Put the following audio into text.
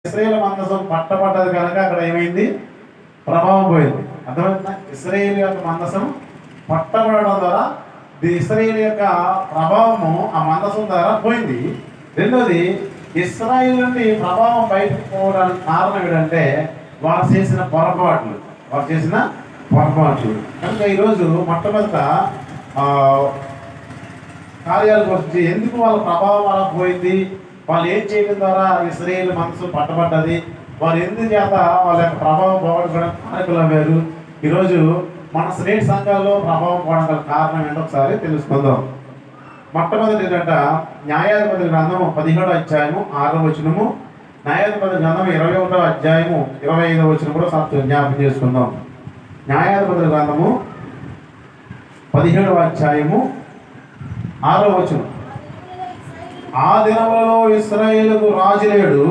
ఇశ్రాయేలు మందసం పట్టబడ్డది కనుక అక్కడ ఏమైంది? ప్రభావం పోయింది. అర్థమవుతుందా? ఇశ్రాయేలు యొక్క మందసం పట్టబడడం ద్వారా ఇశ్రాయేలు యొక్క ప్రభావము ఆ మందసం ద్వారా పోయింది. రెండోది, ఇశ్రాయేలు నుండి ప్రభావం బయటకు పోవడానికి కారణం ఏంటంటే వారు చేసిన పొరపాట్లు. కనుక ఈరోజు మొట్టమొదట కార్యాలకు వచ్చి ఎందుకు వాళ్ళ ప్రభావం అలా పోయింది, వాళ్ళు ఏం చేయడం ద్వారా ఇశ్రాయేలు మనసు పట్టబడ్డది, వారు ఎందుకు చేత వాళ్ళ యొక్క ప్రభావం పోగొట్టుకోవడం కారకులు అవ్వారు, ఈరోజు మన స్నేహ సంఘాల్లో ప్రభావం పోవడం గల కారణం ఏంటో ఒకసారి తెలుసుకుందాం. మొట్టమొదటి ఏంటంట న్యాయాధిపతుల గ్రంథము 17వ అధ్యాయము 6వ వచనము, న్యాయాధిపతుల గ్రంథము 21వ అధ్యాయము 25వ వచనం కూడా జ్ఞాపకం చేసుకుందాం. న్యాయాధిపతుల గ్రంథము 17వ అధ్యాయము 6వ వచనం. ఆ దినములలో ఇశ్రాయేలుకు రాజు లేడు,